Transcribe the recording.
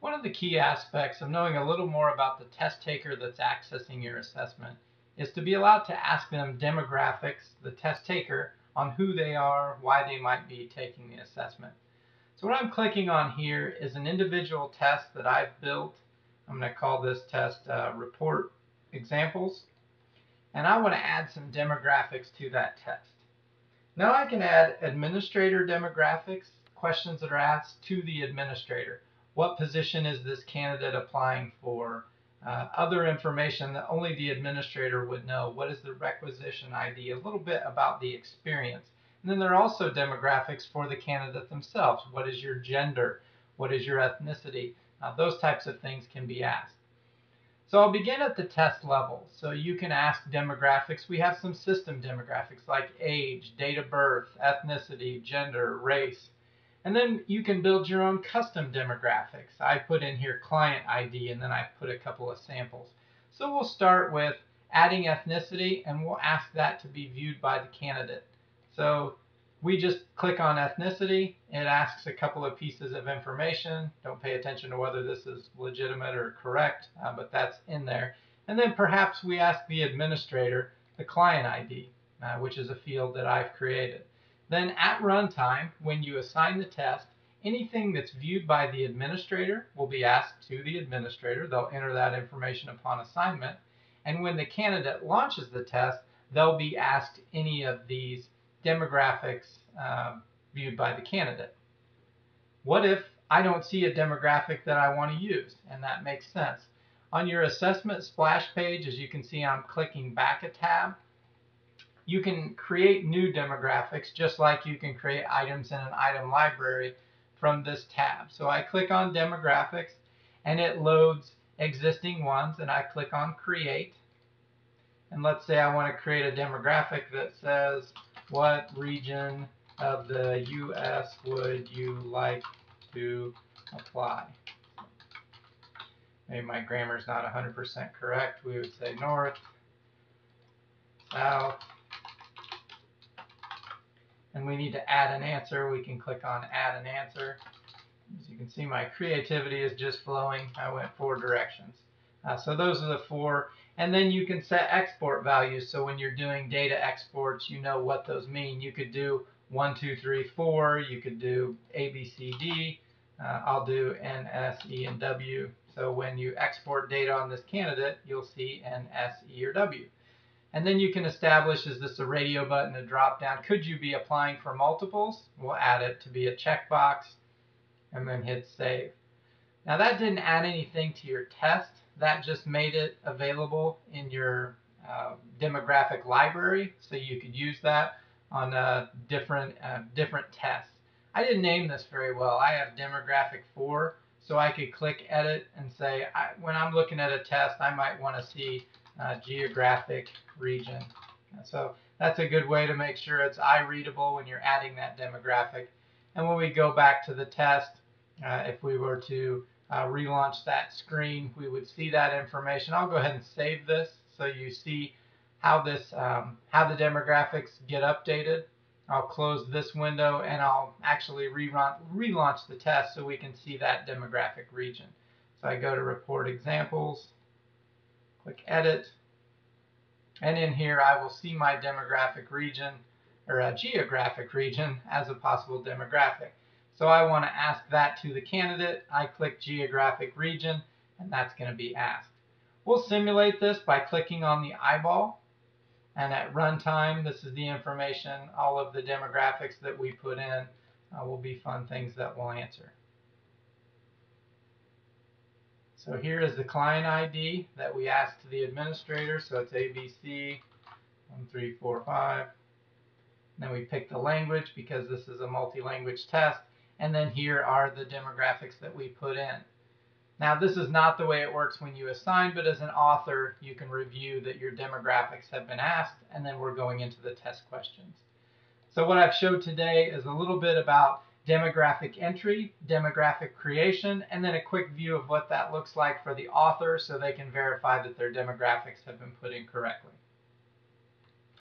One of the key aspects of knowing a little more about the test taker that's accessing your assessment is to be allowed to ask them demographics, the test taker, on who they are, why they might be taking the assessment. So what I'm clicking on here is an individual test that I've built. I'm going to call this test report examples, and I want to add some demographics to that test. Now I can add administrator demographics, questions that are asked to the administrator. What position is this candidate applying for? Other information that only the administrator would know. What is the requisition ID? A little bit about the experience. And then there are also demographics for the candidate themselves. What is your gender? What is your ethnicity? Those types of things can be asked. So I'll begin at the test level. So you can ask demographics. We have some system demographics like age, date of birth, ethnicity, gender, race. And then you can build your own custom demographics. I put in here client ID and then I put a couple of samples. So we'll start with adding ethnicity and we'll ask that to be viewed by the candidate. So we just click on ethnicity. It asks a couple of pieces of information. Don't pay attention to whether this is legitimate or correct, but that's in there. And then perhaps we ask the administrator the client ID, which is a field that I've created. Then at runtime, when you assign the test, anything that's viewed by the administrator will be asked to the administrator. They'll enter that information upon assignment. And when the candidate launches the test, they'll be asked any of these demographics viewed by the candidate. What if I don't see a demographic that I want to use? And that makes sense. On your assessment splash page, as you can see, I'm clicking back a tab. You can create new demographics just like you can create items in an item library from this tab. So I click on demographics and it loads existing ones, and I click on create. And let's say I want to create a demographic that says, what region of the US would you like to apply? Maybe my grammar's not 100% correct. We would say north, south, and we need to add an answer. We can click on add an answer. As you can see, my creativity is just flowing. I went 4 directions. So those are the 4. And then you can set export values. So when you're doing data exports, you know what those mean. You could do 1, 2, 3, 4. You could do A, B, C, D. I'll do N, S, E, and W. So when you export data on this candidate, you'll see N, S, E, or W. And then you can establish, is this a radio button, a drop down? Could you be applying for multiples? We'll add it to be a checkbox and then hit save. Now that didn't add anything to your test. That just made it available in your demographic library, so you could use that on different tests. I didn't name this very well. I have demographic 4, so I could click edit and say, when I'm looking at a test, I might want to see geographic region. So that's a good way to make sure it's eye-readable when you're adding that demographic. And when we go back to the test, if we were to relaunch that screen, we would see that information. I'll go ahead and save this so you see how how the demographics get updated. I'll close this window and I'll actually relaunch the test so we can see that demographic region. So I go to report examples, click edit, and in here I will see my demographic region, or a geographic region, as a possible demographic. So I want to ask that to the candidate. I click geographic region, and that's going to be asked. We'll simulate this by clicking on the eyeball, and at runtime, this is the information. All of the demographics that we put in will be fun things that we'll answer. So here is the client ID that we asked to the administrator. So it's ABC 1, 3, 4, 5. Then we pick the language because this is a multi-language test. And then here are the demographics that we put in. Now this is not the way it works when you assign, but as an author, you can review that your demographics have been asked, and then we're going into the test questions. So what I've showed today is a little bit about demographic entry, demographic creation, and then a quick view of what that looks like for the author so they can verify that their demographics have been put in correctly.